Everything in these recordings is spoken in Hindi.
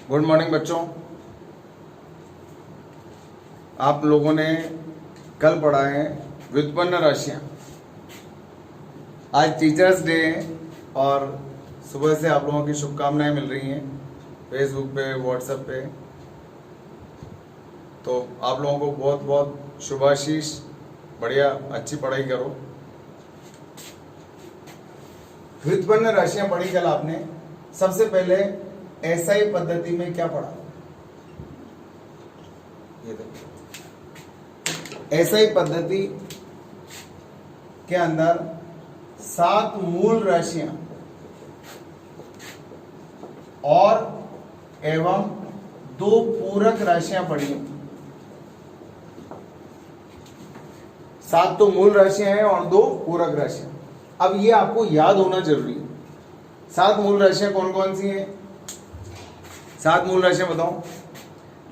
गुड मॉर्निंग बच्चों। आप लोगों ने कल पढ़ा है व्युत्पन्न राशियां। आज टीचर्स डे है और सुबह से आप लोगों की शुभकामनाएं मिल रही हैं फेसबुक पे, व्हाट्सएप पे। तो आप लोगों को बहुत बहुत शुभाशीष। बढ़िया, अच्छी पढ़ाई करो। व्युत्पन्न राशियां पढ़ी कल आपने। सबसे पहले एसआई पद्धति में क्या पढ़ा? ये देखो, एसआई पद्धति के अंदर 7 मूल राशियां और एवं 2 पूरक राशियां पढ़ी। 7 तो मूल राशियां हैं और 2 पूरक राशियां। अब ये आपको याद होना जरूरी है। 7 मूल राशियां कौन कौन सी हैं? 7 मूल राशियां बताओ।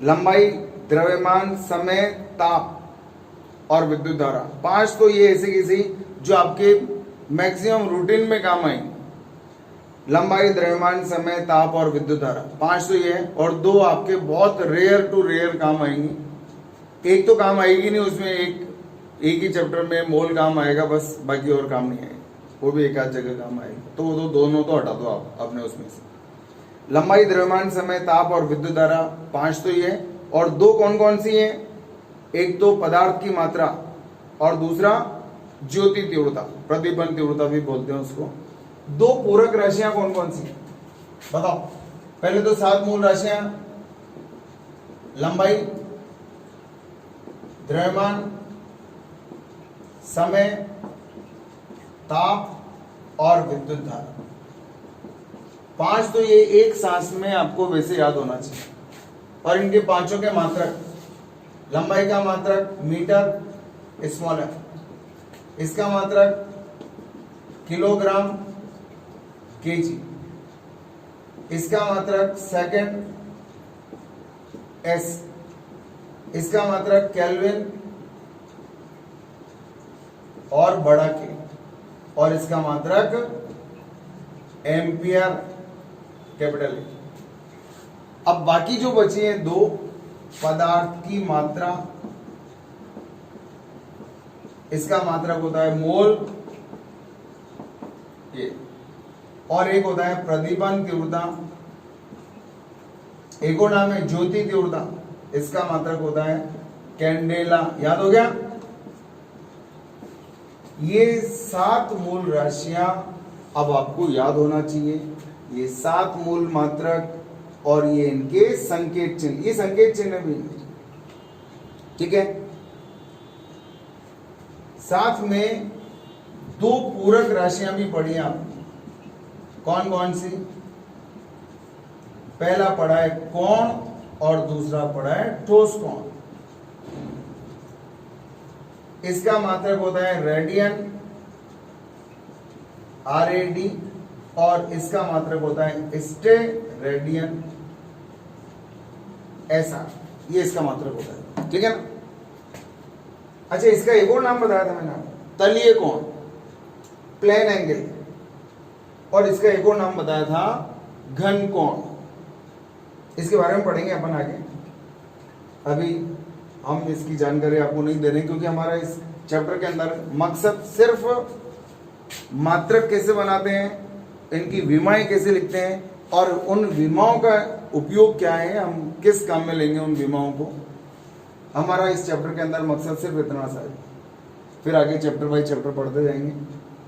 लंबाई, द्रव्यमान, समय, ताप और विद्युत धारा। 5 तो ये ऐसे किसी जो आपके मैक्सिमम रूटीन में काम आएंगे। लंबाई, द्रव्यमान, समय, ताप और विद्युत धारा, 5 तो ये है। और 2 आपके बहुत रेयर टू रेयर काम आएंगी। एक तो काम आएगी नहीं, उसमें एक ही चैप्टर में मोल काम आएगा बस, बाकी और काम नहीं आएगा। वो भी एक आध जगह काम आएगा। तो वो दोनों तो हटा दो आप अपने उसमें से। लंबाई, द्रव्यमान, समय, ताप और विद्युत धारा, 5 तो ये। और 2 कौन कौन सी हैं? एक तो पदार्थ की मात्रा और दूसरा ज्योति तीव्रता, प्रतिबंध तीव्रता भी बोलते हैं उसको। 2 पूरक राशियां कौन कौन सी हैं बताओ। पहले तो 7 मूल राशियां, लंबाई, द्रव्यमान, समय, ताप और विद्युत धारा। 5 तो ये एक सांस में आपको वैसे याद होना चाहिए। और इनके पांचों के मात्रक, लंबाई का मात्रक मीटर, स्मॉल है। इसका मात्रक किलोग्राम, केजी। इसका मात्रक सेकंड, एस। इसका मात्रक केल्विन और बड़ा के। और इसका मात्रक एम्पियर, कैपिटल ए। अब बाकी जो बची हैं 2, पदार्थ की मात्रा, इसका मात्रक होता है मोल ये। और एक होता है प्रतिबंध तीव्रता, एक और नाम है ज्योति तीव्रता, इसका मात्रक होता है कैंडेला। याद हो गया? ये 7 मूल राशियां अब आपको याद होना चाहिए। ये 7 मूल मात्रक और ये इनके संकेत चिन्ह, ये संकेत चिन्ह भी, ठीक है। साथ में 2 पूरक राशियां भी पढ़ी आपने। कौन कौन सी? पहला पढ़ा है कोण और दूसरा पढ़ा है ठोस कोण। इसका मात्रक होता है रेडियन, RAD। और इसका मात्रक होता है स्टे रेडियन, SR। ये इसका मात्रक होता है, ठीक है ना। अच्छा, इसका एक और नाम बताया था मैंने आपको, तलीय कोण, प्लेन एंगल। और इसका एक और नाम बताया था घन कोण। इसके बारे में पढ़ेंगे अपन आगे। अभी हम इसकी जानकारी आपको नहीं दे रहे क्योंकि हमारा इस चैप्टर के अंदर मकसद सिर्फ मात्रक कैसे बनाते हैं, इनकी विमाएं कैसे लिखते हैं और उन विमाओं का उपयोग क्या है, हम किस काम में लेंगे उन विमाओं को। हमारा इस चैप्टर के अंदर मकसद सिर्फ इतना सा है। फिर आगे चैप्टर बाई चैप्टर पढ़ते जाएंगे,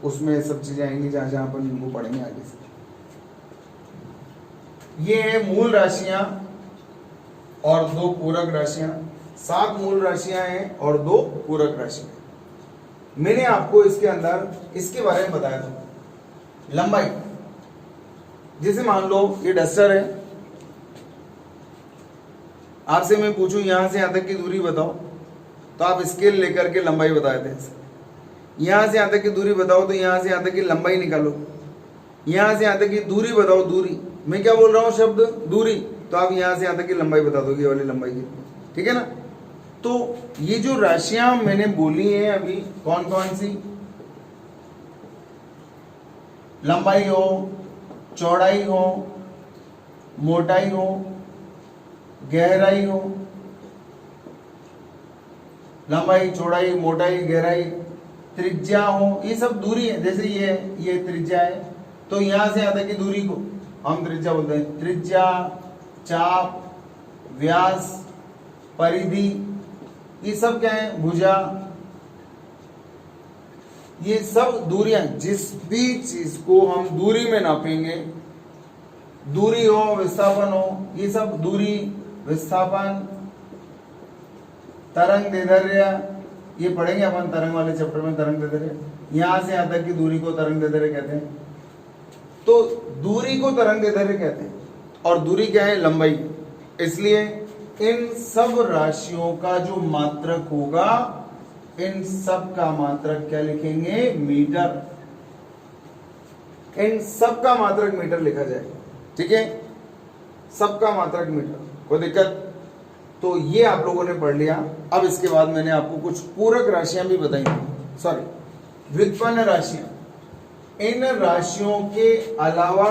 उसमें सब चीजें आएंगी जहां जहां अपन इनको पढ़ेंगे आगे से। ये है मूल राशियां और 2 पूरक राशियां। 7 मूल राशियां हैं और 2 पूरक राशियां। मैंने आपको इसके अंदर इसके बारे में बताया था। लंबाई, जैसे मान लो ये डस्टर है, आपसे मैं पूछूं यहां से यहां तक की दूरी बताओ, तो आप स्केल लेकर के लंबाई बताए थे। यहां से यहां तक की दूरी बताओ तो यहां से यहां तक की लंबाई निकालो। यहां से यहां तक की दूरी बताओ, दूरी, मैं क्या बोल रहा हूं शब्द दूरी, तो आप यहां से यहां तक की लंबाई बता दोगे, ये वाली लंबाई की, ठीक है ना। तो ये जो राशियां मैंने बोली हैं अभी, कौन कौन सी? लंबाई हो, चौड़ाई हो, मोटाई हो, गहराई हो, लंबाई, चौड़ाई, मोटाई, गहराई, त्रिज्या हो, ये सब दूरी है। जैसे ये त्रिज्या है, तो यहां से यहां तक की दूरी को हम त्रिज्या बोलते हैं। त्रिज्या, चाप, व्यास, परिधि, ये सब क्या है? भुजा। ये सब दूरियां, जिस भी चीज को हम दूरी में नापेंगे, दूरी हो, विस्थापन हो, ये सब दूरी, विस्थापन, तरंग दैर्ध्य, ये पढ़ेंगे अपन तरंग वाले चैप्टर में। तरंग दैर्ध्य, यहां से यहां तक की दूरी को तरंग दैर्ध्य कहते हैं। तो दूरी को तरंग दैर्ध्य कहते हैं, और दूरी क्या है? लंबाई। इसलिए इन सब राशियों का जो मात्रक होगा, इन सब का मात्रक क्या लिखेंगे? मीटर। इन सब का मात्रक मीटर लिखा जाएगा, ठीक है? सबका मात्रक मीटर, कोई दिक्कत? तो ये आप लोगों ने पढ़ लिया। अब इसके बाद मैंने आपको कुछ पूरक राशियां भी बताई, सॉरी व्युत्पन्न राशियां। इन राशियों के अलावा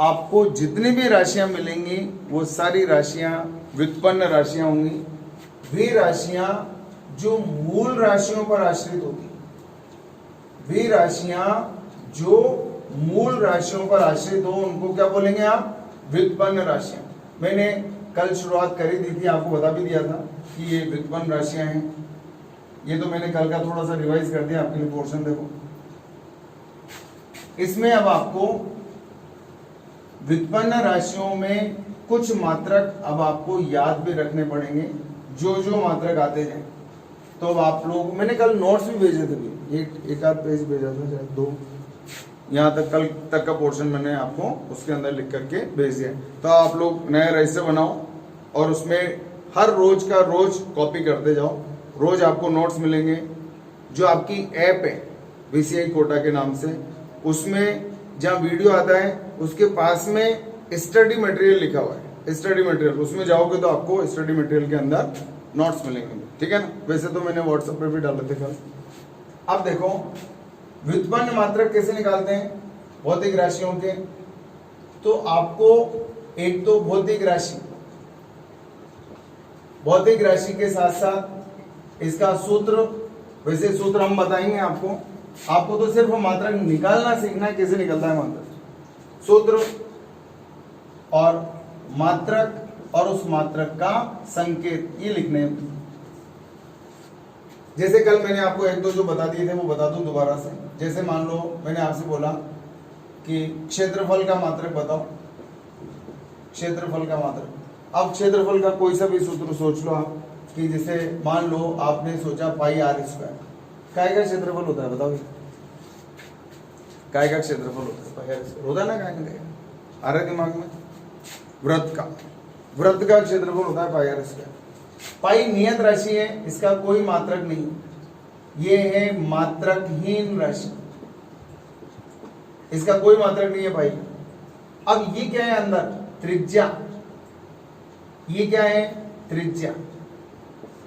आपको जितनी भी राशियां मिलेंगी वो सारी राशियां व्युत्पन्न राशियां होंगी। वे राशियां जो मूल राशियों पर आश्रित होती, वे राशियां जो मूल राशियों पर आश्रित हो, उनको क्या बोलेंगे आप? व्युत्पन्न राशियां। मैंने कल शुरुआत करी दी थी, आपको बता भी दिया था कि ये व्युत्पन्न राशियां हैं। ये तो मैंने कल का थोड़ा सा रिवाइज कर दिया आपके लिए पोर्शन। देखो, इसमें अब आपको व्युत्पन्न राशियों में कुछ मात्रक अब आपको याद भी रखने पड़ेंगे, जो जो मात्रक आते जाए। तो अब आप लोग, मैंने कल नोट्स भी भेजे थे, एक आध पेज भेजा था, शायद 2, यहाँ तक कल तक का पोर्शन मैंने आपको उसके अंदर लिख करके भेज दिया। तो आप लोग नया रहस्य बनाओ और उसमें हर रोज का रोज कॉपी करते जाओ। रोज आपको नोट्स मिलेंगे। जो आपकी ऐप है VCI कोटा के नाम से, उसमें जहाँ वीडियो आता है उसके पास में स्टडी मटेरियल लिखा हुआ है, स्टडी मटेरियल। उसमें जाओगे तो आपको स्टडी मटेरियल के अंदर नोट्स मिलेंगे, ठीक है ना? वैसे तो मैंने व्हाट्सएप पे भी डाले थे कल। अब देखो, व्युत्पन्न मात्रक कैसे निकालते हैं भौतिक राशियों के? तो आपको एक तो भौतिक राशि के साथ साथ इसका सूत्र, वैसे सूत्र हम बताएंगे आपको तो सिर्फ मात्रक निकालना सीखना है, कैसे निकलता है मात्रक। सूत्र और मात्रक और उस मात्रक का संकेत, ये लिखने हैं। जैसे कल मैंने आपको एक दो जो बता दिए थे वो बता दूं दोबारा से। जैसे मान लो मैंने आपसे बोला कि क्षेत्रफल का मात्रक बताओ, क्षेत्रफल का मात्रक। अब क्षेत्रफल का कोई सा भी सूत्र सोच लो आप, कि जैसे मान लो आपने सोचा पाई r स्क्वायर। काय का क्षेत्रफल होता है बताओ? काय का क्षेत्रफल होता है? पाई r स्क्वायर होता है ना? काय का आ रहा है दिमाग में? वृत्त का क्षेत्रफल होता है पाई r स्क्वायर। पाई नियत राशि है, इसका कोई मात्रक नहीं, ये है मात्रकहीन राशि, इसका कोई मात्रक नहीं है पाई। अब ये क्या है अंदर? त्रिज्या। ये क्या है? त्रिज्या।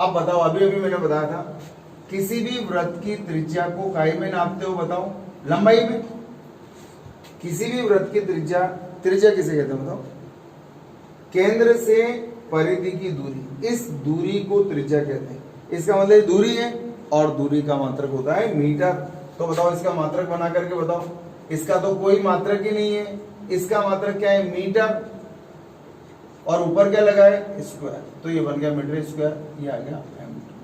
अब बताओ, अभी मैंने बताया था किसी भी वृत्त की त्रिज्या को काय में नापते हो? बताओ, लंबाई में। किसी भी वृत्त की त्रिज्या किसे कहते हैं बताओ? केंद्र से परिधि की दूरी, इस दूरी को त्रिज्या कहते हैं। इसका मतलब दूरी है, और दूरी का मात्रक होता है मीटर। तो बताओ इसका मात्रक बना करके बताओ। इसका तो कोई मात्रक ही नहीं है, इसका मात्रक क्या है? मीटर। और ऊपर क्या लगा है? स्क्वायर। तो ये बन गया मीटर स्क्वायर, ये आ गया मीटर।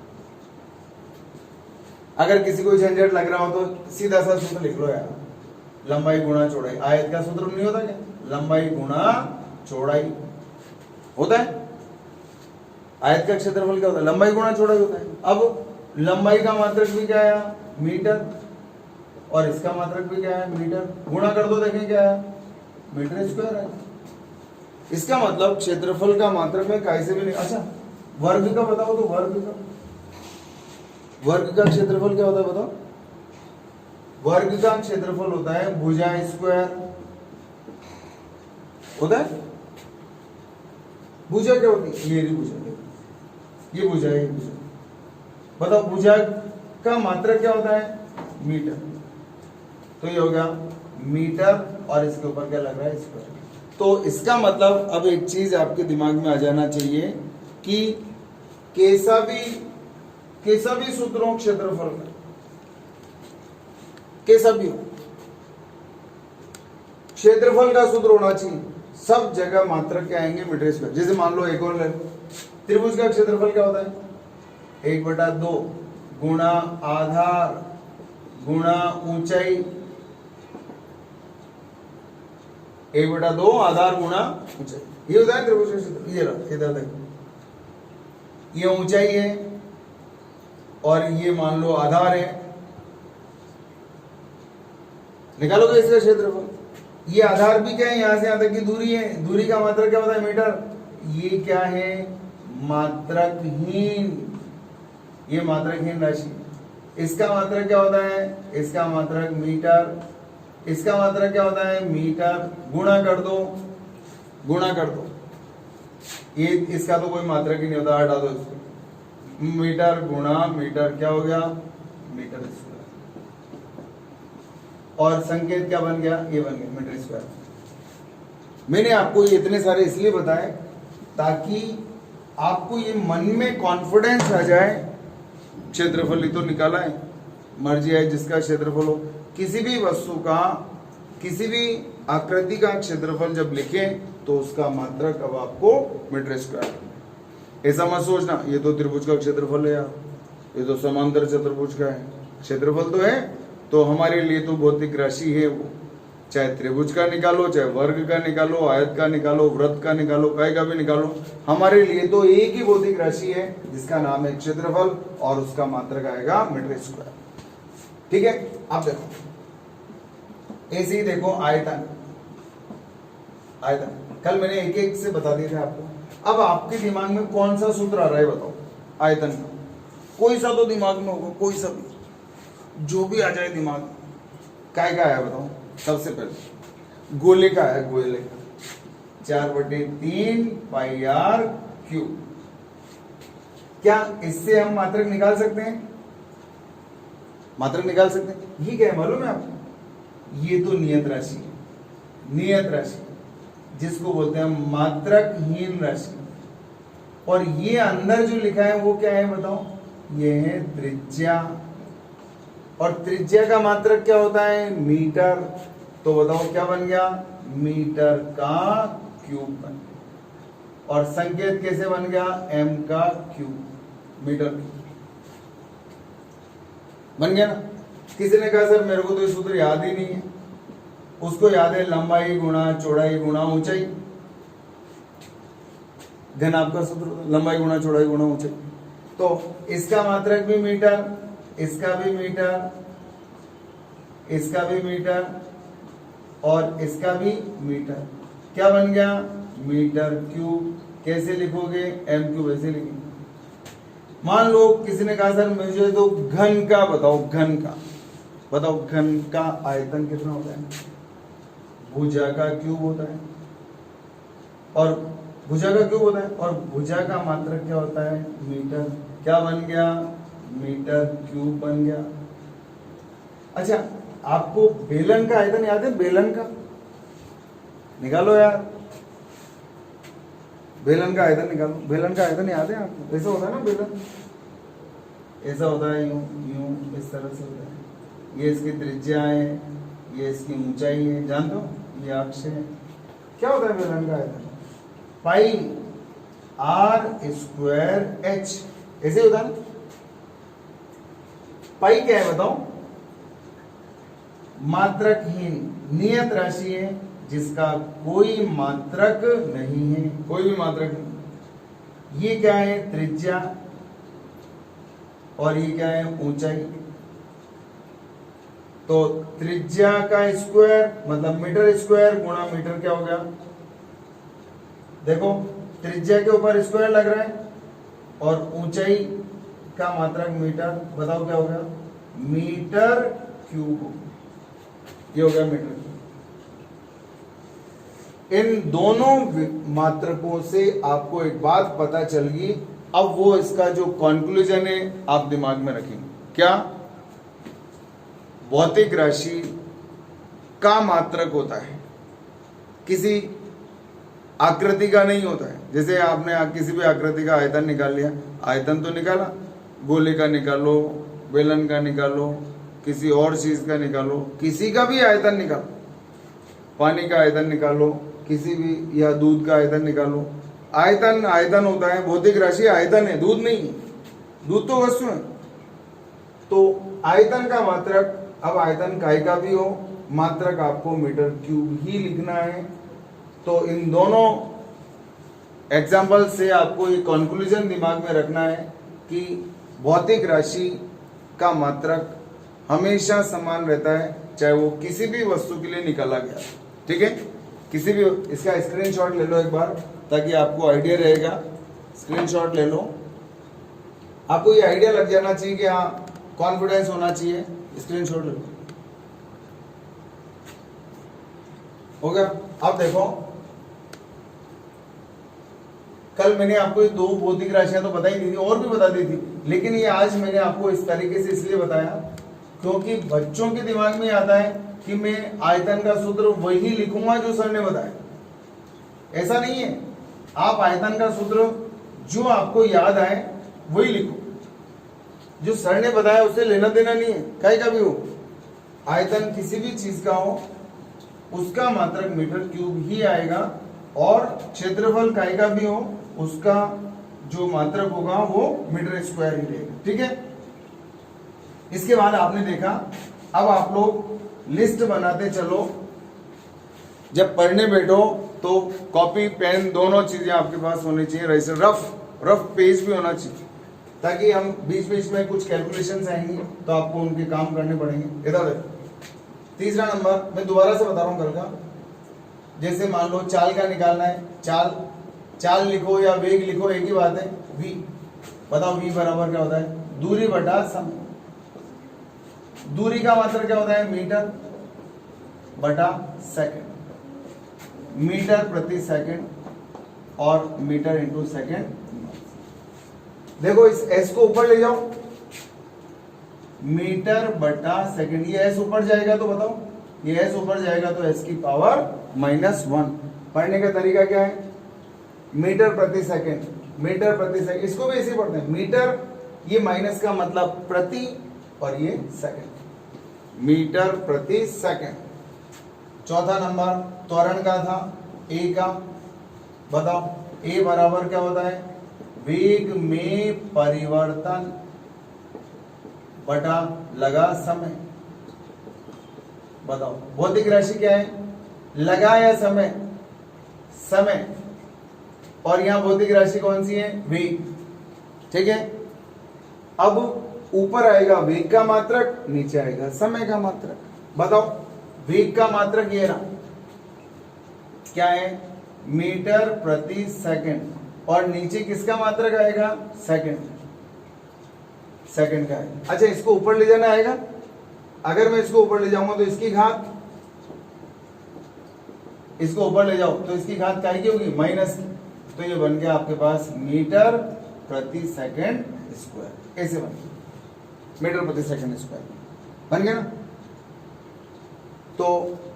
अगर किसी को झंझट लग रहा हो तो सीधा सा सूत्र लिख लो यार, लंबाई गुणा चौड़ाई। आयत का सूत्र नहीं होता क्या? लंबाई गुणा चौड़ाई होता है। आयत का क्षेत्रफल क्या होता है? लंबाई गुणा चौड़ाई होता है। अब लंबाई का मात्रक भी क्या है? मीटर। और इसका मात्रक भी क्या है? मीटर। गुणा कर दो, देखें क्या है? मीटर स्क्वायर है। इसका मतलब क्षेत्रफल का मात्रक में कैसे भी नहीं। अच्छा, वर्ग का बताओ तो वर्ग का क्षेत्रफल क्या होता है बताओ? वर्ग का क्षेत्रफल होता है भुजा स्क्वायर होता है। भुजा क्या होती है? ये भुजा, ये भुजा है, ये भुजा। बताओ भुजा का मात्रक क्या होता है? मीटर। तो ये हो गया मीटर, और इसके ऊपर क्या लग रहा है? स्क्वायर। तो इसका मतलब अब एक चीज आपके दिमाग में आ जाना चाहिए कि कैसा भी सूत्रों क्षेत्रफल का कैसा भी हो, क्षेत्रफल का सूत्र होना चाहिए सब जगह मात्रक क्या आएंगे, मीटर स्क्वायर। जैसे मान लो एक और ले, त्रिभुज का क्षेत्रफल क्या होता है, 1/2 गुणा आधार गुणा ऊंचाई, 1/2 आधार गुणा ऊंचाई, ये होता है त्रिभुज का क्षेत्र। ये रहा, इधर देखो, ये ऊंचाई है और ये मान लो आधार है, निकालोगे इसका क्षेत्रफल। ये आधार भी क्या है, यहां से यहां तक की दूरी है, दूरी का मात्रक क्या होता है, मीटर। ये क्या है, मात्रकहीन, ये मात्रकहीन राशि। इसका मात्रक क्या होता है, इसका मात्रक मीटर, इसका मात्रक क्या होता है, मीटर। गुणा कर दो, गुणा कर दो, ये इसका तो कोई मात्रक ही नहीं होता, हटा दो इसको। मीटर गुणा मीटर क्या हो गया, मीटर स्क्वायर। और संकेत क्या बन गया, ये बन गया मीटर स्क्वायर। मैंने आपको ये इतने सारे इसलिए बताए ताकि आपको ये मन में कॉन्फिडेंस आ जाए, क्षेत्रफल ही तो निकाला है, मर्जी है जिसका क्षेत्रफल हो। किसी भी वस्तु का, किसी भी आकृति का क्षेत्रफल जब लिखें तो उसका मात्रक अब आपको मीटर स्क्वायर। ऐसा मत सोचना ये तो त्रिभुज का क्षेत्रफल है यार, ये तो समांतर चतुर्भुज का है, क्षेत्रफल तो है, तो हमारे लिए तो भौतिक राशि है वो, चाहे त्रिभुज का निकालो, चाहे वर्ग का निकालो, आयत का निकालो, वृत्त का निकालो, कहीं का भी निकालो, हमारे लिए तो एक ही भौतिक राशि है जिसका नाम है क्षेत्रफल और उसका मात्रक आएगा मीटर स्क्वायर। ठीक है, आप देखो ऐसे ही देखो आयतन, आयतन कल मैंने एक एक से बता दिए थे आपको। अब आपके दिमाग में कौन सा सूत्र आ रहा है बताओ, आयतन का कोई सा तो दिमाग में होगा, कोई सा भी जो भी आ जाए दिमाग में। काय का है बताओ, सबसे पहले गोले का है, गोले का 4/3 पाई आर क्यूब। क्या इससे हम मात्रक निकाल सकते हैं, मात्रक निकाल सकते हैं। ये क्या है मालूम है आपको, ये तो नियत राशि है, नियत राशि जिसको बोलते हैं मात्रकहीन राशि। और ये अंदर जो लिखा है वो क्या है बताओ, ये है त्रिज्या, और त्रिज्या का मात्रक क्या होता है, मीटर। तो बताओ क्या बन गया, मीटर का क्यूब बन गया। और संकेत कैसे बन गया, m का क्यूब, मीटर बन गया ना। किसी ने कहा सर मेरे को तो ये सूत्र याद ही नहीं है, उसको याद है लंबाई गुणा चौड़ाई गुणा ऊंचाई, घन आपका सूत्र लंबाई गुणा चौड़ाई गुणा ऊंचाई। तो इसका मात्रक भी मीटर, इसका भी मीटर, इसका भी मीटर और इसका भी मीटर। क्या बन गया, मीटर क्यूब। कैसे लिखोगे, m क्यूब ऐसे लिखेंगे। मान लो किसी ने कहा सर मुझे तो घन का बताओ, घन का बताओ, घन का आयतन कितना होता है, भुजा का क्यूब होता है, और भुजा का क्यूब होता है, और भुजा का मात्रक क्या होता है, मीटर। क्या बन गया, मीटर क्यूब बन गया। अच्छा, आपको बेलन का आयतन याद है, बेलन का निकालो यार, बेलन का आयतन निकालो, बेलन का आयतन याद है आपको, ऐसा होता है ना बेलन, ऐसा होता है, यूं यूं इस तरह से होता है। ये इसकी त्रिज्या है, ये इसकी ऊंचाई है, जानते हो, ये अक्ष है। क्या होता है बेलन का आयतन, पाई आर स्क्वायर एच, ऐसे होता है ना। पाई क्या है बताओ, मात्रकहीन नियत राशि है जिसका कोई मात्रक नहीं है, कोई भी मात्रक नहीं। ये क्या है, त्रिज्या, और ये क्या है, ऊंचाई। तो त्रिज्या का स्क्वायर मतलब मीटर स्क्वायर गुणा मीटर क्या हो गया, देखो त्रिज्या के ऊपर स्क्वायर लग रहा है और ऊंचाई का मात्रक मीटर, बताओ क्या हो गया, मीटर क्यूब। ये हो गया मीटर। इन दोनों मात्रकों से आपको एक बात पता चल गई। अब वो इसका जो कंक्लूजन है आप दिमाग में रखेंगे, क्या, भौतिक राशि का मात्रक होता है किसी आकृति का नहीं होता है। जैसे आपने किसी भी आकृति का आयतन निकाल लिया, आयतन तो निकाला, गोले का निकालो, बेलन का निकालो, किसी और चीज का निकालो, किसी का भी आयतन निकालो, पानी का आयतन निकालो, किसी भी, या दूध का आयतन निकालो। आयतन आयतन होता है, भौतिक राशि आयतन है, दूध नहीं। दूध तो वस्तु है। तो आयतन का मात्रक, अब आयतन काय का भी हो, मात्रक आपको मीटर क्यूब ही लिखना है। तो इन दोनों एग्जाम्पल से आपको ये कंक्लूजन दिमाग में रखना है कि भौतिक राशि का मात्रक हमेशा समान रहता है, चाहे वो किसी भी वस्तु के लिए निकाला गया। ठीक है, किसी भी, इसका स्क्रीनशॉट ले लो एक बार ताकि आपको आइडिया रहेगा। स्क्रीनशॉट ले लो, आपको ये आइडिया लग जाना चाहिए कि हाँ कॉन्फिडेंस होना चाहिए। स्क्रीनशॉट ले लो, हो गया। अब देखो, कल मैंने आपको ये दो भौतिक राशियां तो बताई दी थी, और भी बता दी थी, लेकिन ये आज मैंने आपको इस तरीके से इसलिए बताया क्योंकि बच्चों के दिमाग में आता है कि मैं आयतन का सूत्र वही लिखूंगा जो सर ने बताया। ऐसा नहीं है, आप आयतन का सूत्र जो आपको याद आए वही लिखो, जो सर ने बताया उससे लेना देना नहीं है। कहीं का भी हो, आयतन किसी भी चीज का हो, उसका मात्रक मीटर क्यूब ही आएगा, और क्षेत्रफल काय का भी हो, उसका जो मात्रक होगा वो मीटर स्क्वायर ही रहेगा। ठीक है, इसके बाद आपने देखा, अब आप लोग लिस्ट बनाते चलो। जब पढ़ने बैठो तो कॉपी पेन दोनों चीजें आपके पास होनी चाहिए, रजिस्टर रफ पेज भी होना चाहिए, ताकि हम बीच बीच में कुछ कैलकुलेशंस आएंगे तो आपको उनके काम करने पड़ेंगे। इधर देखो, तीसरा नंबर मैं दोबारा से बता रहा हूं कल का। जैसे मान लो चाल का निकालना है, चाल लिखो या वेग लिखो, एक ही बात है, v। बताओ v बराबर क्या होता है, दूरी बटा समय। दूरी का मात्रक क्या होता है, मीटर बटा सेकंड, मीटर प्रति सेकंड, और मीटर इंटू सेकंड। देखो इस s को ऊपर ले जाओ, मीटर बटा सेकंड। ये s ऊपर जाएगा तो बताओ, ये s ऊपर जाएगा तो s की पावर -1। पढ़ने का तरीका क्या है, मीटर प्रति सेकंड, मीटर प्रति सेकंड, इसको भी ऐसे पढ़ते हैं। मीटर, ये माइनस का मतलब प्रति, और ये सेकंड, मीटर प्रति सेकंड। चौथा नंबर त्वरण का था, a का। बताओ a बराबर क्या होता है, वेग में परिवर्तन बटा लगा समय। बताओ भौतिक राशि क्या है, लगा या समय, समय, और यहां भौतिक राशि कौन सी है, वेग। ठीक है, अब ऊपर आएगा वेग का मात्रक, नीचे आएगा समय का मात्रक। बताओ वेग का मात्रक ये रहा, क्या है, मीटर प्रति सेकंड, और नीचे किसका मात्रक आएगा, सेकंड, सेकंड का है। अच्छा, इसको ऊपर ले जाना आएगा, अगर मैं इसको ऊपर ले जाऊंगा तो इसकी घात, इसको ऊपर ले जाओ तो इसकी घात क्या की होगी, माइनस की। तो ये बन गया आपके पास मीटर प्रति सेकंड स्क्वायर। ऐसे बन गया मीटर प्रति सेकंड स्क्वायर, बन गया ना। तो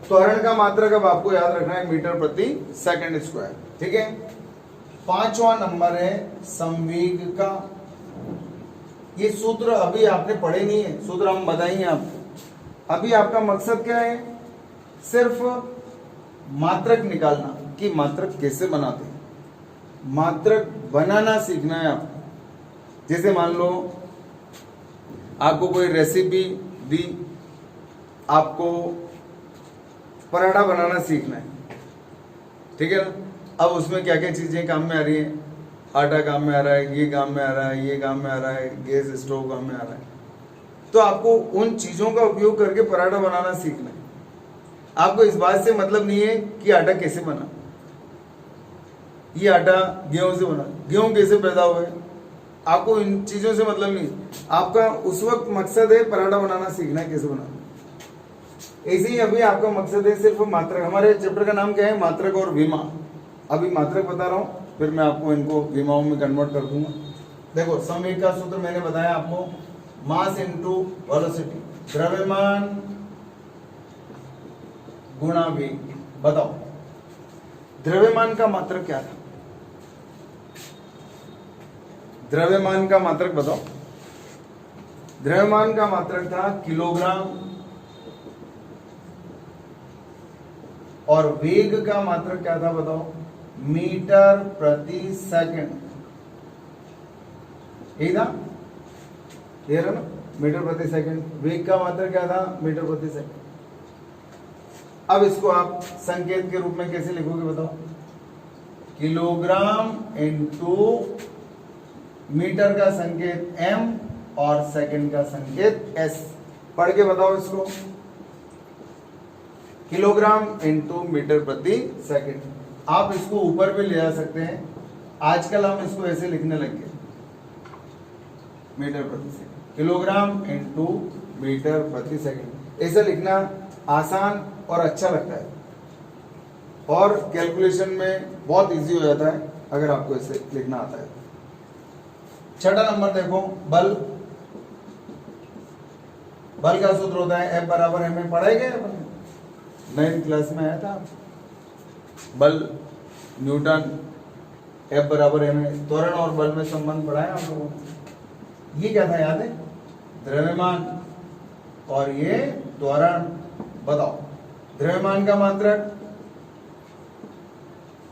त्वरण का मात्रक अब आपको याद रखना है, मीटर प्रति सेकंड स्क्वायर। ठीक है, पांचवा नंबर है संवेग का। ये सूत्र अभी आपने पढ़े नहीं है, सूत्र हम बताएंगे आपको। अभी आपका मकसद क्या है, सिर्फ मात्रक निकालना कि मात्रक कैसे बनाते हैं, मात्रक बनाना सीखना है आपको। जैसे मान लो आपको कोई रेसिपी दी, आपको पराठा बनाना सीखना है, ठीक है ना। अब उसमें क्या क्या चीजें काम में आ रही है, आटा काम में आ रहा है, ये काम में आ रहा है, ये काम में आ रहा है, गैस स्टोव काम में आ रहा है। तो आपको उन चीजों का उपयोग करके पराठा बनाना सीखना है। आपको इस बात से मतलब नहीं है कि आटा कैसे बना, ये आटा गेहूं से बना, गेहूं कैसे पैदा हुआ है, आपको इन चीजों से मतलब नहीं। आपका उस वक्त मकसद है पराठा बनाना सीखना है, कैसे बनाना। ऐसे ही अभी आपका मकसद है सिर्फ मात्रक। हमारे चैप्टर का नाम क्या है, मात्रक और विमा। अभी मात्रक बता रहा हूं, फिर मैं आपको इनको विमाओं में कन्वर्ट कर दूंगा। देखो संवेग का सूत्र मैंने बताया आपको, मास इनटू वेलोसिटी, द्रव्यमान गुणा वेग। बताओ द्रव्यमान का मात्रक क्या था? द्रव्यमान का मात्रक बताओ। द्रव्यमान का मात्रक था किलोग्राम, और वेग का मात्रक क्या था बताओ? मीटर प्रति सेकंड। यही था, क्लियर है ना? मीटर प्रति सेकंड। वेग का मात्रक क्या था? मीटर प्रति सेकंड। अब इसको आप संकेत के रूप में कैसे लिखोगे बताओ? किलोग्राम इंटू मीटर का संकेत m और सेकंड का संकेत s। पढ़ के बताओ इसको। किलोग्राम इंटू मीटर प्रति सेकंड। आप इसको ऊपर भी ले जा सकते हैं, आजकल हम इसको ऐसे लिखने लग गए, मीटर प्रति सेकंड। किलोग्राम इंटू मीटर प्रति सेकंड, ऐसा लिखना आसान और अच्छा लगता है, और कैलकुलेशन में बहुत इजी हो जाता है अगर आपको ऐसे लिखना आता है। छठा नंबर देखो, बल। बल का सूत्र होता है F बराबर m। पढ़ाई गए अपन 9th क्लास में आया था। बल न्यूटन, F बराबर m। त्वरण और बल में संबंध पढ़ाया आप लोगों ने। ये क्या था याद है? द्रव्यमान, और ये त्वरण। बताओ द्रव्यमान का मात्रक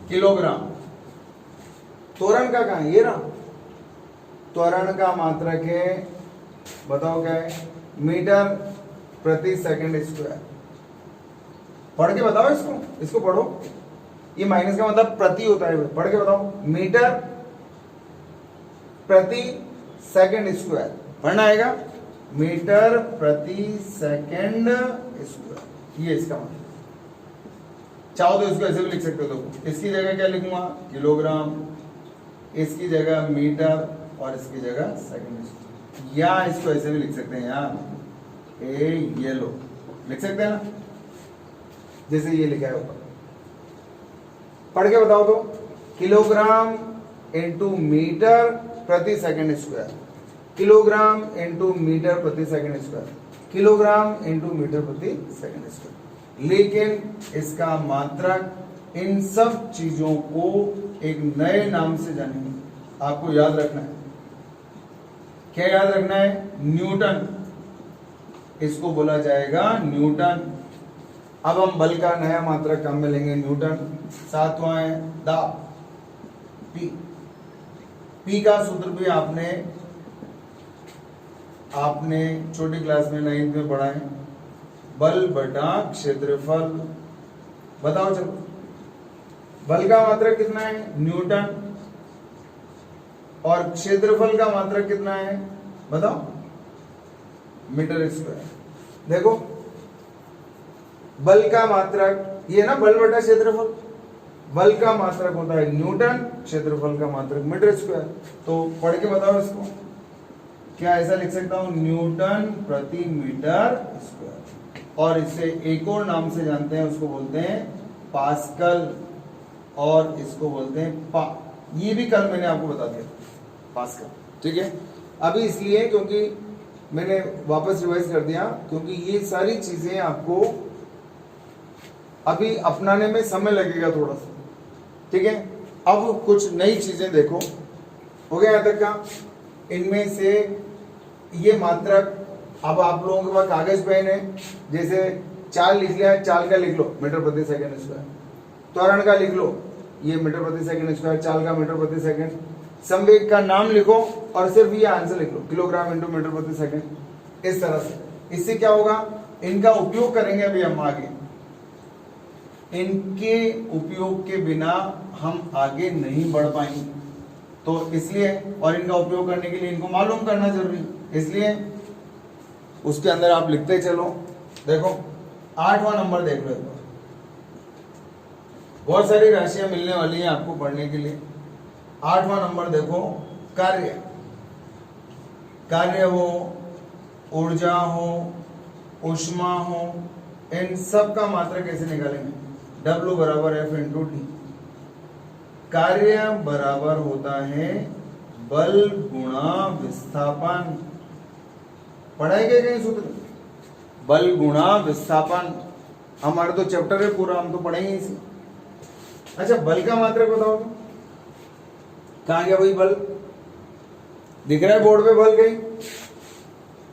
किलोग्राम, त्वरण का कहां? ये रहा। त्वरण का मात्रक है, बताओ क्या है? मीटर प्रति सेकंड स्क्वायर। पढ़ के बताओ इसको, इसको पढ़ो। ये माइनस का मतलब प्रति होता है, पढ़ के बताओ। मीटर प्रति सेकंड स्क्वायर पढ़ना आएगा। मीटर प्रति सेकंड स्क्वायर, ये इसका मतलब। चाहो तो इसको ऐसे भी लिख सकते हो। तो इसकी जगह क्या लिखूंगा? किलोग्राम, इसकी जगह मीटर, और इसकी जगह सेकंड स्क्वायर। या इसको ऐसे भी लिख सकते हैं यार, ये लो, लिख सकते हैं ना, जैसे ये लिखा है ऊपर। पढ़ के बताओ तो। किलोग्राम इंटू मीटर प्रति second square. Kilogram into metre प्रति second square. Kilogram into metre प्रति सेकंड स्क्वायर। लेकिन इसका मात्रक, इन सब चीजों को एक नए नाम से जानेंगे। आपको याद रखना है, क्या याद रखना है? न्यूटन। इसको बोला जाएगा न्यूटन। अब हम बल का नया मात्रक काम में लेंगे, न्यूटन। सातवां है दाब, पी। पी का सूत्र भी आपने छोटी क्लास में 9th में पढ़ा है। बल बटा क्षेत्रफल। बताओ चलो, बल का मात्रक कितना है? न्यूटन। और क्षेत्रफल का मात्रक कितना है बताओ? Metre square. देखो बल का मात्रक ये ना, बल बटा क्षेत्रफल। बल का मात्रक होता है न्यूटन, क्षेत्रफल का मात्रक मीटर स्क्वायर। तो पढ़ के बताओ इसको, क्या ऐसा लिख सकता हूं? न्यूटन प्रति मीटर स्क्वायर। और इसे एक और नाम से जानते हैं, उसको बोलते हैं पास्कल, और इसको बोलते हैं पा। ये भी कल मैंने आपको बता दिया, पास्कल। ठीक है, अभी इसलिए क्योंकि मैंने वापस रिवाइज कर दिया, क्योंकि ये सारी चीजें आपको अभी अपनाने में समय लगेगा थोड़ा सा। ठीक है, अब कुछ नई चीजें देखो। हो गया यहाँ तक का? इनमें से ये मात्रक, अब आप लोगों के पास कागज पेन है, जैसे चाल लिख लिया, चाल का लिख लो मीटर प्रति सेकंड स्क्वायर। त्वरण का लिख लो, ये मीटर प्रति सेकंड स्क्वायर। चाल का मीटर प्रति सेकंड। संवेग का नाम लिखो और सिर्फ ये आंसर लिख लो, किलोग्राम इंटू मीटर प्रति सेकंड। इस तरह से। इससे क्या होगा? इनका उपयोग करेंगे अभी हम आगे। इनके उपयोग के बिना हम आगे नहीं बढ़ पाएंगे, तो इसलिए, और इनका उपयोग करने के लिए इनको मालूम करना जरूरी है, इसलिए उसके अंदर आप लिखते चलो। देखो 8वां नंबर देख लो। बहुत सारी राशियां मिलने वाली हैं आपको पढ़ने के लिए। 8वां नंबर देखो, कार्य। कार्य हो, ऊर्जा हो, ऊष्मा हो, इन सब का मात्रक कैसे निकालेंगे? W बराबर F इंटू टी। कार्य बराबर होता है बल गुणा विस्थापन। पढ़ाई गए कहीं सूत्र? बल गुणा विस्थापन। हमारा तो चैप्टर है पूरा, हम तो पढ़ेंगे इसे। अच्छा बल का मात्रक बताओ तो, कहाँ गया भाई बल? दिख रहा है बोर्ड पे बल कहीं?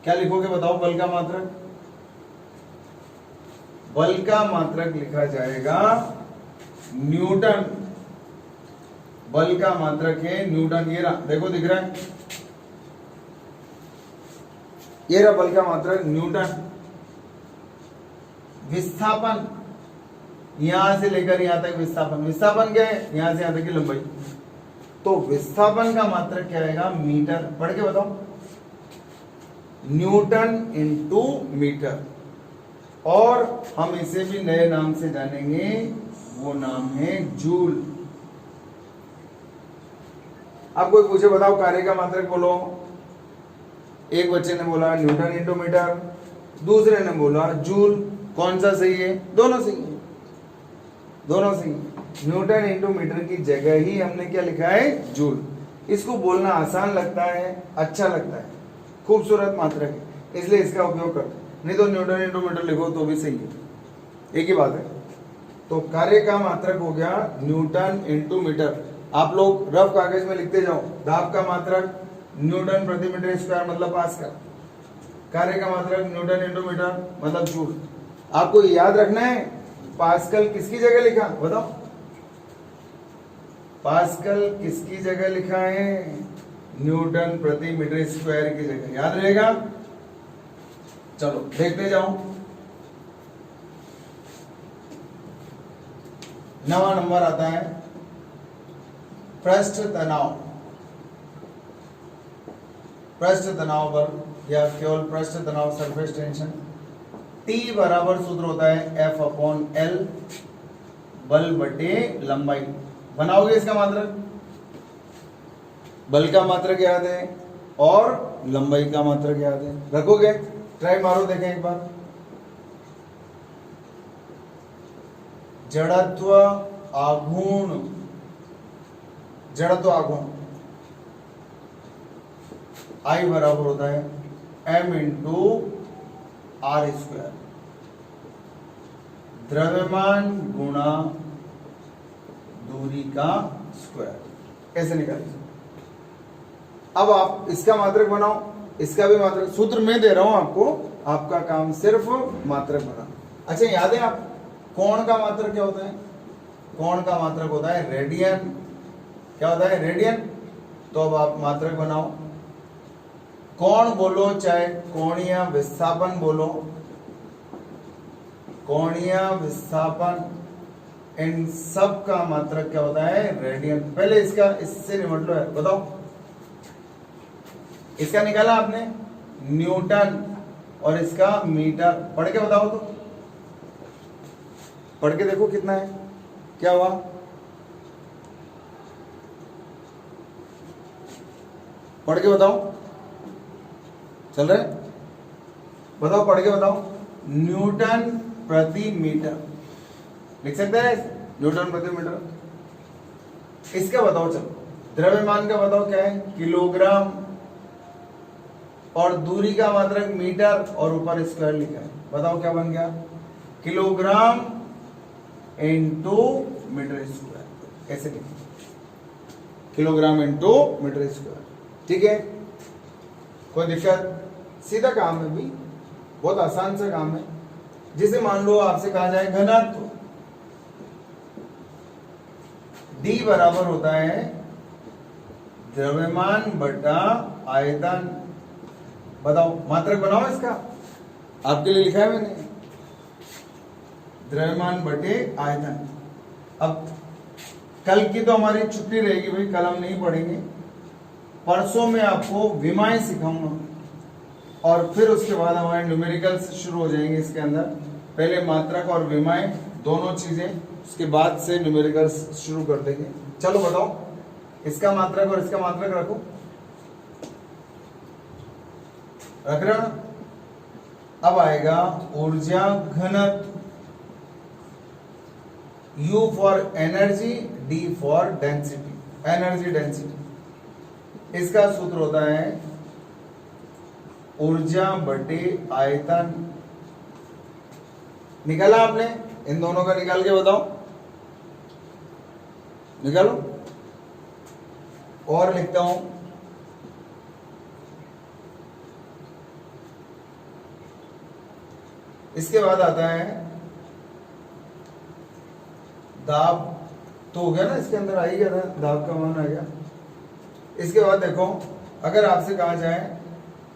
क्या लिखोगे बताओ बल का मात्रक? बल का मात्रक लिखा जाएगा न्यूटन। बल का मात्रक है न्यूटन। ये रहा, देखो दिख रहा है, ये रहा बल का मात्रक न्यूटन। विस्थापन यहां से लेकर यहां तक विस्थापन, विस्थापन क्या है? यहां से यहां तक की लंबाई। तो विस्थापन का मात्रक क्या आएगा? मीटर। पढ़ के बताओ, न्यूटन इंटू मीटर। और हम इसे भी नए नाम से जानेंगे, वो नाम है जूल। अब कोई पूछे बताओ कार्य का मात्रक बोलो, एक बच्चे ने बोला न्यूटन इंटू मीटर, दूसरे ने बोला जूल। कौन सा सही है? दोनों सही है, दोनों सही है। न्यूटन इंटू मीटर की जगह ही हमने क्या लिखा है? जूल। इसको बोलना आसान लगता है, अच्छा लगता है, खूबसूरत मात्रक है, इसलिए इसका उपयोग करते हैं। नहीं तो न्यूटन इंटू मीटर लिखो तो भी सही है, एक ही बात है। तो कार्य का मात्रक हो गया न्यूटन इंटू मीटर। आप लोग रफ कागज में लिखते जाओ, दाब का मात्रक न्यूटन प्रति मीटर स्क्वायर मतलब पास्कल, कार्य का मात्रक न्यूटन इंटू मीटर मतलब जूल। आपको याद रखना है पास्कल किसकी जगह लिखा? बताओ, पास्कल किसकी जगह लिखा है? न्यूटन प्रति मीटर स्क्वायर की जगह। याद रहेगा? चलो देखते जाओ। 9वां नंबर आता है पृष्ठ तनाव। पृष्ठ तनाव बल या केवल पृष्ठ तनाव, सरफेस टेंशन। T बराबर सूत्र होता है F अपॉन L, बल बटे लंबाई। बनाओगे इसका मात्रक? बल का मात्रक याद है और लंबाई का मात्रक याद है, रखोगे? ट्राई मारो, देखें एक बार। जड़त्व आघूर्ण, जड़त्व आघूर्ण I बराबर होता है M इंटू आर स्क्वायर, द्रव्यमान गुणा दूरी का स्क्वायर। ऐसे निकालिए। अब आप इसका मात्रक बनाओ, इसका भी मात्रक। सूत्र मैं दे रहा हूं आपको, आपका काम सिर्फ मात्रक बनाना। अच्छा याद है आप, कोण का मात्रक क्या होता है? कोण का मात्रक होता है रेडियन। क्या होता है? रेडियन। तो अब आप मात्रक बनाओ। कोण बोलो चाहे कोणीय विस्थापन बोलो, कोणीय विस्थापन, इन सब का मात्रक क्या होता है? रेडियन। पहले इसका इससे निपट लो है, बताओ। इसका निकाला आपने न्यूटन और इसका मीटर। पढ़ के बताओ तो, पढ़ के देखो कितना है, क्या हुआ? पढ़ के बताओ, चल रहे? बताओ, पढ़ के बताओ। न्यूटन प्रति मीटर लिख सकते हैं, न्यूटन प्रति मीटर। इसका बताओ, चलो द्रव्यमान का बताओ क्या है? किलोग्राम। और दूरी का मात्रक मीटर और ऊपर स्क्वायर लिखा है, बताओ क्या बन गया? Kilogram into metre square. ऐसे लिखो, किलोग्राम इंटू मीटर स्क्वायर। ठीक है, कोई दिक्कत? सीधा काम है भी, बहुत आसान सा काम है। जिसे मान लो आपसे कहा जाए घनत्व, D बराबर होता है द्रव्यमान बटा आयतन। बताओ, मात्रक बनाओ इसका, आपके लिए लिखा है मैंने, द्रव्यमान बटे आयतन। अब कल की तो हमारी छुट्टी रहेगी भाई, कल हम नहीं पढ़ेंगे। परसों में आपको विमाएं सिखाऊंगा और फिर उसके बाद हमारे न्यूमेरिकल्स शुरू हो जाएंगे इसके अंदर। पहले मात्रक और विमाएं दोनों चीजें, उसके बाद से न्यूमेरिकल्स शुरू कर देंगे। चलो बताओ, इसका मात्रक और इसका मात्रक रखो, रख रहे हो ना? अब आएगा ऊर्जा घनत्व, U for energy, D for density, energy density. इसका सूत्र होता है ऊर्जा बटे आयतन। निकाला आपने? इन दोनों का निकाल के बताओ। निकालो। और लिखता हूं इसके बाद आता है दाब, तो हो गया ना, इसके अंदर आ ही गया था, दाब का मान आ गया। इसके बाद देखो, अगर आपसे कहा जाए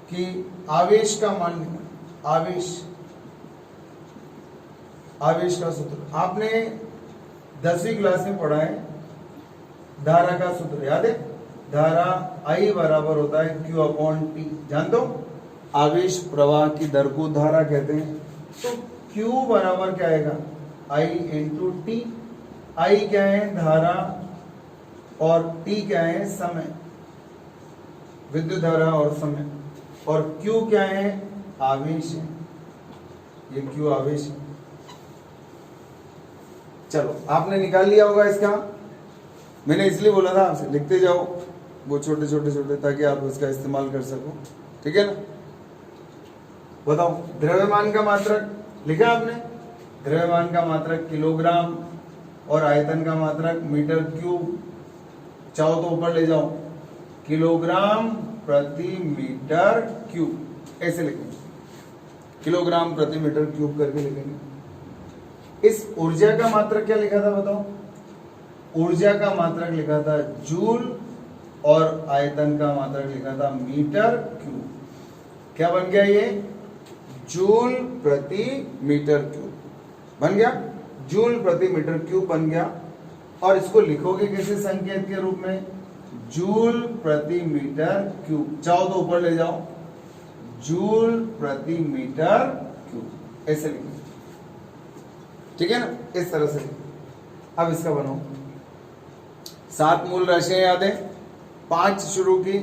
कि आवेश का मान निकालो, आवेश का सूत्र आपने 10वीं क्लास में पढ़ा है, धारा का सूत्र याद है, धारा I बराबर होता है Q अपॉन T, जान दो, आवेश प्रवाह की दर को धारा कहते हैं। तो Q बराबर क्या आएगा, I इंटू टी। I क्या है, धारा, और T क्या है, समय, विद्युत धारा और समय, और Q क्या है, आवेश है, ये Q आवेश है। चलो आपने निकाल लिया होगा इसका, मैंने इसलिए बोला था आपसे लिखते जाओ वो छोटे छोटे छोटे, ताकि आप उसका इस्तेमाल कर सको, ठीक है ना। बताओ, द्रव्यमान का मात्रक लिखा आपने, द्रव्यमान का मात्रक किलोग्राम और आयतन का मात्रक मीटर क्यूब, चाहो तो ऊपर ले जाओ, किलोग्राम प्रति मीटर क्यूब, ऐसे लिखेंगे, किलोग्राम प्रति मीटर क्यूब करके लिखेंगे। इस ऊर्जा का मात्रक क्या लिखा था बताओ, ऊर्जा का मात्रक लिखा था जूल, और आयतन का मात्रक लिखा था मीटर क्यूब। क्या बन गया ये, जूल प्रति मीटर क्यूब बन गया, जूल प्रति मीटर क्यूब बन गया। और इसको लिखोगे कैसे संकेत के रूप में, जूल प्रति मीटर क्यूब, चाहो तो ऊपर ले जाओ, जूल प्रति मीटर क्यूब, ऐसे लिखो, ठीक है ना, इस तरह से। अब इसका बनाओ, 7 मूल राशियां याद है, 5 शुरू की,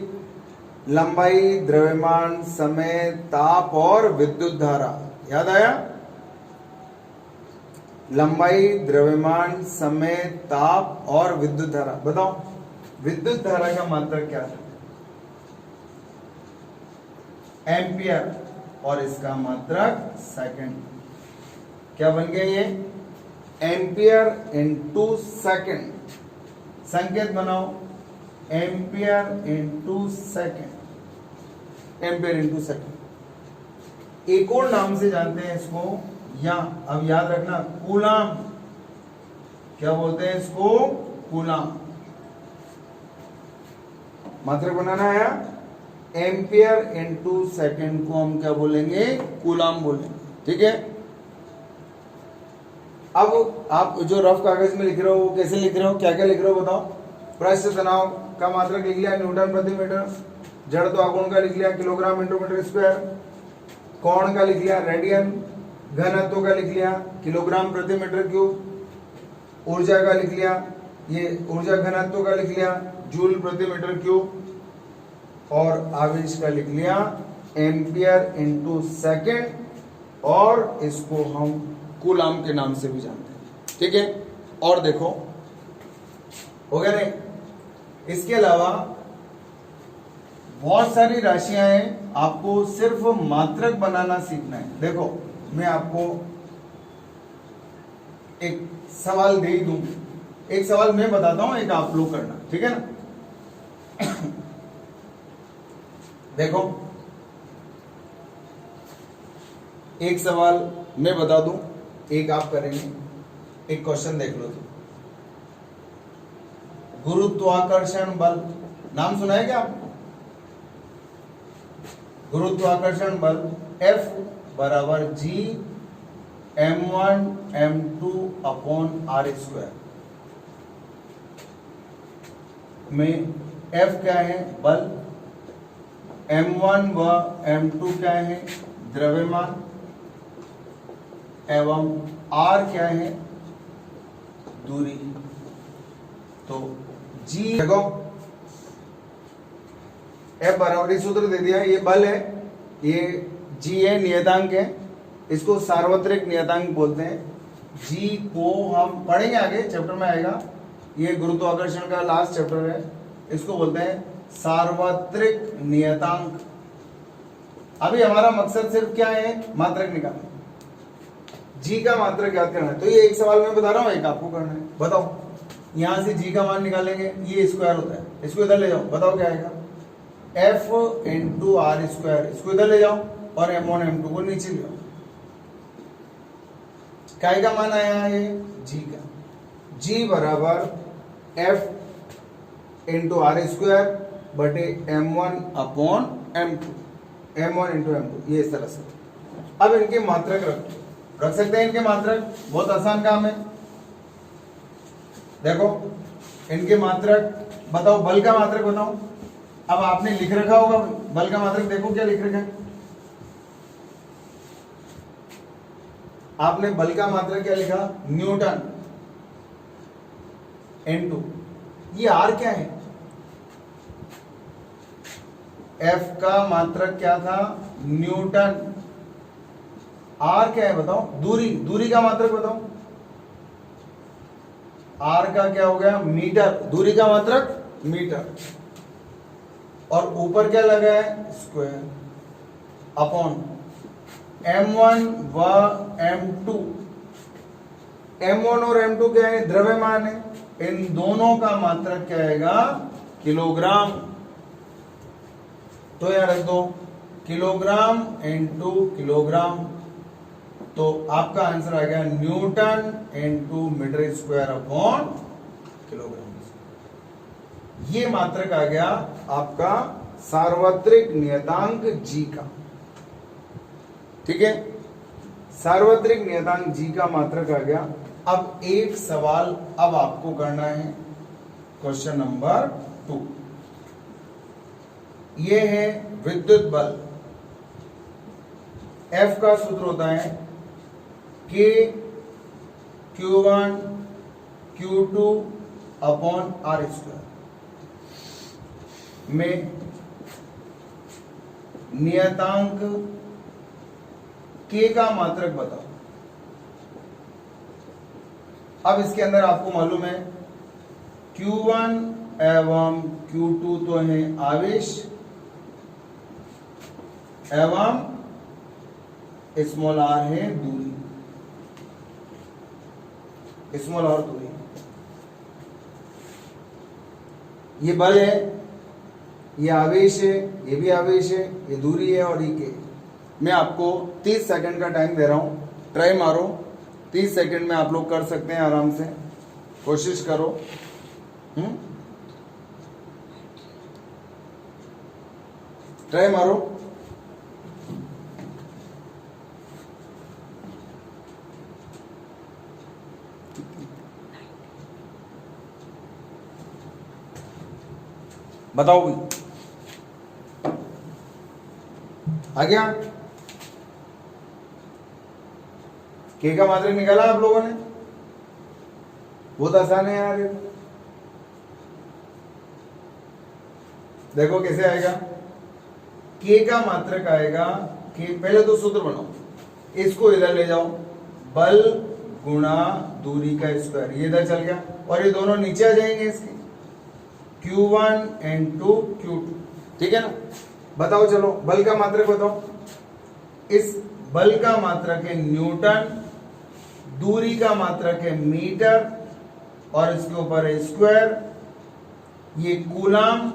लंबाई, द्रव्यमान, समय, ताप और विद्युत धारा, याद आया, लंबाई, द्रव्यमान, समय, ताप और विद्युत धारा। बताओ विद्युत धारा का मात्रक क्या था, एम्पियर, और इसका मात्रक सेकंड। क्या बन गया ये, एम्पियर इंटू सेकंड, संकेत बनाओ, ampere into second, ampere into second. एक और नाम से जानते हैं इसको, या अब याद रखना, कूलाम, क्या बोलते हैं इसको, कूलाम। मात्रक बनाना है, एम्पियर इंटू सेकंड को हम क्या बोलेंगे, कूलाम बोलेंगे, ठीक है। अब आप जो रफ कागज में लिख रहे हो वो कैसे लिख रहे हो, क्या क्या लिख रहे हो बताओ। पृष्ठ तनाव का मात्रक लिख लिया, न्यूटन प्रति मीटर, जड़त्व आघूर्ण का लिख लिया, किलोग्राम इंटू मीटर स्क्वायर, कोण का लिख लिया, रेडियन, घनत्व का लिख लिया, किलोग्राम प्रति मीटर क्यूब, ऊर्जा का लिख लिया, ये ऊर्जा घनत्व का लिख लिया, जूल प्रति मीटर क्यूब, और आवेश का लिख लिया, एम्पियर इंटू सेकेंड, और इसको हम कूलाम के नाम से भी जानते हैं, ठीक है। और देखो, हो गया नहीं, इसके अलावा बहुत सारी राशियां हैं, आपको सिर्फ मात्रक बनाना सीखना है। देखो मैं आपको एक सवाल दे ही दूं, एक सवाल मैं बताता हूं, एक आप लोग करना, ठीक है ना। देखो एक सवाल मैं बता दूं, एक आप करेंगे, एक क्वेश्चन देख लो। गुरुत्वाकर्षण बल, नाम सुना है क्या आप, गुरुत्वाकर्षण बल F बराबर G m1 m2 upon r square में F क्या है, बल, m1 व m2 क्या है, द्रव्यमान, एवं r क्या है, दूरी। तो G देखो, F बराबर सूत्र दे दिया, ये बल है, ये G है, नियतांक है, इसको सार्वत्रिक नियतांक बोलते हैं। G को हम पढ़ेंगे आगे चैप्टर में आएगा, ये गुरुत्वाकर्षण का लास्ट चैप्टर है, इसको बोलते हैं सार्वत्रिक नियतांक। अभी हमारा मकसद सिर्फ क्या है, मात्रक निकालना, G का मात्रक याद करना है। तो ये एक सवाल मैं बता रहा हूं, एक आपको करना है। बताओ यहां से जी का मान निकालेंगे, ये स्क्वायर होता है, इसको इधर ले जाओ, बताओ क्या आएगा, F इंटू आर स्क्वायर, इसको इधर ले जाओ और M1 M2 को नीचे ले आओ। काय का मान आया है, जी का, जी बराबर F इंटू आर स्क्वायर बटे M1 upon M2, M1 into M2, ये इस तरह से। अब इनके मात्रक रख सकते हैं, इनके मात्रक, बहुत आसान काम है। देखो इनके मात्रक बताओ, बल का मात्रक बताओ। अब आपने लिख रखा होगा बल का मात्रक, देखो क्या लिख रखा है आपने, बल का मात्रक क्या लिखा, न्यूटन N2, ये R क्या है, F का मात्रक क्या था, न्यूटन, R क्या है बताओ, दूरी, दूरी का मात्रक बताओ, R का क्या हो गया, मीटर, दूरी का मात्रक मीटर, और ऊपर क्या लगा है, स्क्वायर, अपॉन M1 व M2, M1 और M2 क्या है, द्रव्यमान है, इन दोनों का मात्रक क्या आएगा, किलोग्राम। तो यार रख दो किलोग्राम इंटू किलोग्राम, तो आपका आंसर आ गया newton into metre square upon kilogram. ये मात्रक आ गया आपका सार्वत्रिक नियतांक जी का, ठीक है, सार्वत्रिक नियतांक जी का मात्रक आ गया। अब एक सवाल अब आपको करना है, क्वेश्चन नंबर 2, ये है विद्युत बल, F का सूत्र होता है K Q1 Q2 upon R square, में नियतांक K का मात्रक बताओ। अब इसके अंदर आपको मालूम है Q1 एवं Q2 तो है आवेश एवं स्मॉल r है दूरी, स्मॉल r दूरी, ये बल है, ये आवेश है, ये भी आवेश है, ये दूरी है और ये के। मैं आपको 30 सेकंड का टाइम दे रहा हूं, ट्राई मारो, 30 सेकंड में आप लोग कर सकते हैं, आराम से कोशिश करो। ट्राई मारो। बताओ भाई, आ गया, के का मात्रक निकाला आप लोगों ने, बहुत आसान है यार। देखो कैसे आएगा, के का मात्रक आएगा, के पहले तो सूत्र बनाओ, इसको इधर ले जाओ, बल गुणा दूरी का स्क्वायर, ये इधर चल गया और ये दोनों नीचे आ जाएंगे इसके, Q1 इंटू Q2, ठीक है ना। बताओ चलो बल का मात्रक बताओ, इस बल का मात्रक है न्यूटन, दूरी का मात्रक है मीटर और इसके ऊपर है स्क्वायर, ये कूलाम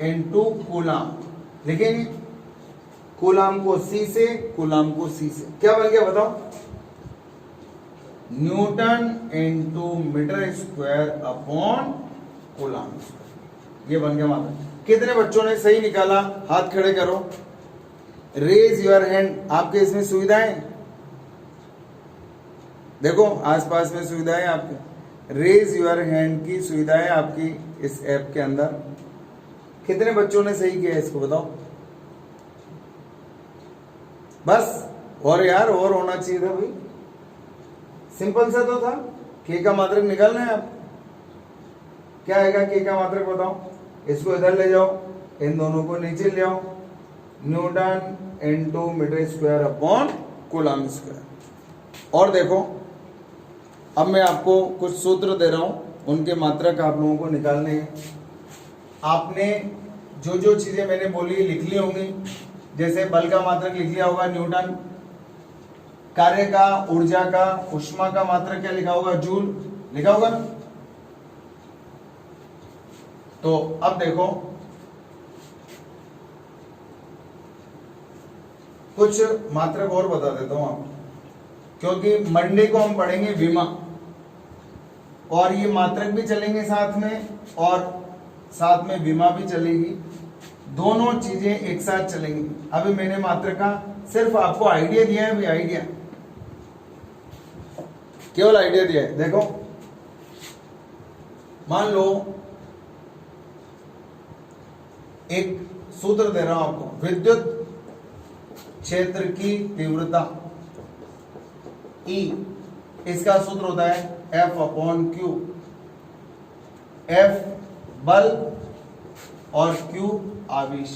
इंटू कूलाम, लिखेंगे कूलाम को C से, कूलाम को C से, क्या बन गया बताओ, newton into metre square upon coulomb square, ये बन गया मात्रक। कितने बच्चों ने सही निकाला, हाथ खड़े करो, रेज योर हैंड। आपके इसमें सुविधाएं देखो, आसपास में सुविधाएं आपके, रेज योर हैंड की सुविधाएं आपकी इस ऐप के अंदर। कितने बच्चों ने सही किया इसको बताओ, बस, और यार और होना चाहिए था भाई, सिंपल सा तो था। के का मात्रक निकालना है आप, क्या आएगा के का मात्रक बताओ, इसको इधर ले जाओ, इन दोनों को नीचे ले आओ, newton into metre square upon coulomb square. और देखो अब मैं आपको कुछ सूत्र दे रहा हूं, उनके मात्रक आप लोगों को निकालने हैं। आपने जो जो चीजें मैंने बोली लिख ली होंगी, जैसे बल का मात्रक लिख लिया होगा न्यूटन, कार्य का, ऊर्जा का, ऊष्मा का मात्रक क्या लिखा होगा, जूल लिखा होगा ना, तो अब देखो कुछ मात्रक और बता देता हूं आपको, क्योंकि मंडे को हम पढ़ेंगे विमा और ये मात्रक भी चलेंगे साथ में और साथ में विमा भी चलेगी, दोनों चीजें एक साथ चलेंगी। अभी मैंने मात्रक का सिर्फ आपको आइडिया दिया है, भी आइडिया, केवल आइडिया दिया है। देखो मान लो एक सूत्र दे रहा हूं आपको, विद्युत क्षेत्र की तीव्रता E, इसका सूत्र होता है F/Q। F बल और Q आवेश।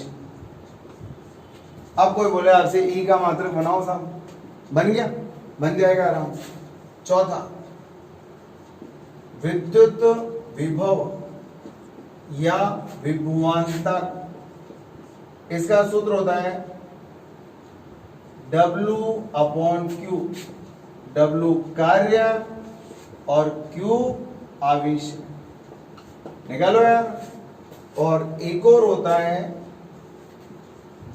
अब कोई बोले आपसे E का मात्रक बनाओ साहब, बन गया, बन जाएगा आराम से। चौथा, विद्युत विभव या विभवांतर, इसका सूत्र होता है W/Q। W कार्य और Q आवेश, निकालो यार। और एक और होता है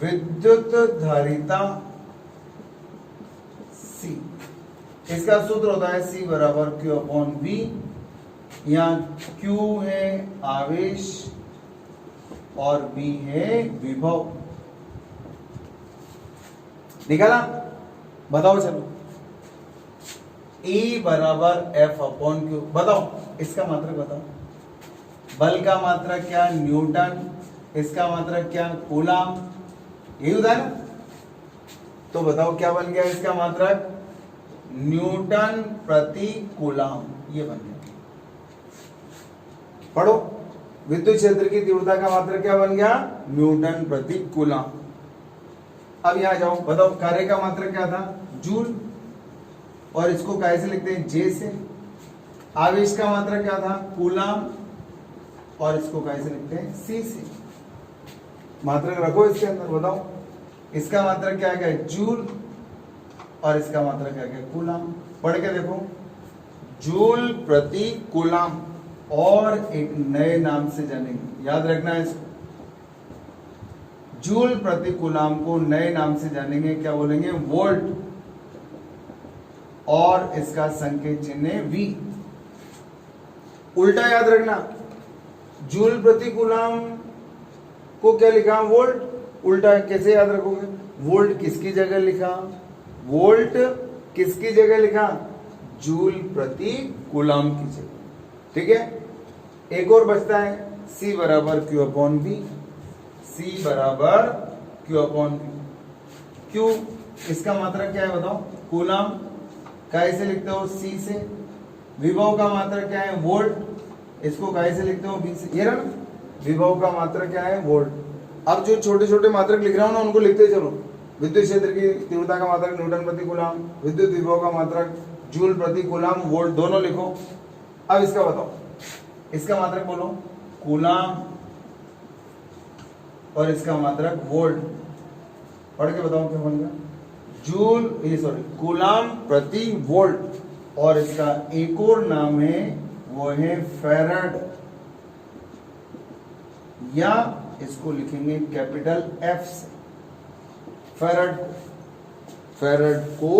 विद्युत धारिता C, इसका सूत्र होता है C/Q/V। यहाँ Q है आवेश और V है विभव। निकाला, बताओ चलो। E/F/Q, बताओ इसका मात्रक बताओ। बल का मात्रक क्या? न्यूटन। इसका मात्रक क्या? कूलम। यही होता है ना? तो बताओ क्या बन गया इसका मात्रक? न्यूटन प्रति कूलम, ये बन गया। पढ़ो, विद्युत क्षेत्र की तीव्रता का मात्रक क्या बन गया? न्यूटन प्रति कूलम। अब यहां जाओ, बताओ कार्य का मात्रक क्या था? जूल, और इसको कैसे लिखते हैं? जे से। आवेश का मात्रक क्या था? कूलम, और इसको कैसे लिखते हैं? सी से। मात्रक रखो इसके अंदर, बताओ इसका मात्रक क्या है? जूल, और इसका मात्रक क्या है? कूलम। पढ़ के देखो, जूल प्रति कूलम, और एक नए नाम से जानेंगे, याद रखना है इसको। जूल प्रति कूलम को नए नाम से जानेंगे, क्या बोलेंगे? वोल्ट, और इसका संकेत चिन्ह है V। उल्टा याद रखना, जूल प्रति कूलम को क्या लिखा? वोल्ट। उल्टा कैसे याद रखोगे? वोल्ट किसकी जगह लिखा? वोल्ट किसकी जगह लिखा? जूल प्रति कूलम की जगह। ठीक है, एक और बचता है C/Q/V। C/Q/V। Q इसका मात्रक क्या है बताओ? कूलम। कैसे लिखते हो? C से। विभव का मात्रक क्या है? वोल्ट। इसको कैसे लिखते हो? V से। ये रहा ना, विभव का मात्रक क्या है? वोल्ट। अब जो छोटे छोटे मात्रक लिख रहा हूं ना, उनको लिखते चलो। विद्युत क्षेत्र की तीव्रता का मात्रक न्यूटन प्रति कूलम, विद्युत विभव का मात्रक जूल प्रति कूलम, वोल्ट, दोनों लिखो। अब इसका बताओ, इसका मात्रक बोलो? कूलम, और इसका मात्रक वोल्ट। पढ़ के बताओ क्या बन गया? जूल, ये सॉरी, कूलम प्रति वोल्ट, और इसका एक और नाम है, वो है फैराड, या इसको लिखेंगे कैपिटल F से। फैराड, फैराड को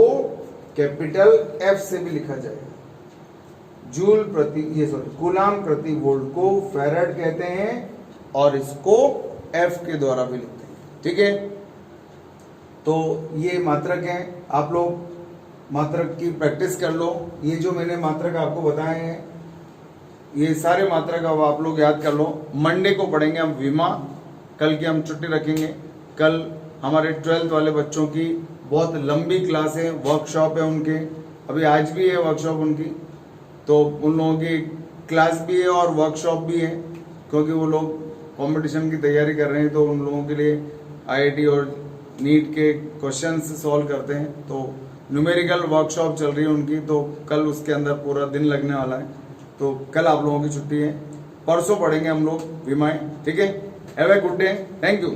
कैपिटल F से भी लिखा जाएगा। जूल प्रति, ये सॉरी, कूलम प्रति वोल्ट को फैराड कहते हैं, और इसको F के द्वारा भी लिखते हैं। ठीक है, तो ये मात्रक हैं। आप लोग मात्रक की प्रैक्टिस कर लो। ये जो मैंने मात्रक आपको बताए हैं, ये सारे मात्रक अब आप लोग याद कर लो। मंडे को पढ़ेंगे हम विमा, कल की हम छुट्टी रखेंगे। कल हमारे 12th वाले बच्चों की बहुत लंबी क्लास है, वर्कशॉप है उनके, अभी आज भी है वर्कशॉप उनकी, तो उन लोगों की क्लास भी है और वर्कशॉप भी है, क्योंकि वो लोग कंपटीशन की तैयारी कर रहे हैं, तो उन लोगों के लिए IIT और नीट के क्वेश्चंस सॉल्व करते हैं। तो न्यूमेरिकल वर्कशॉप चल रही है उनकी, तो कल उसके अंदर पूरा दिन लगने वाला है। तो कल आप लोगों की छुट्टी है, परसों पढ़ेंगे हम लोग विमाएं। ठीक है, have a good day, thank you.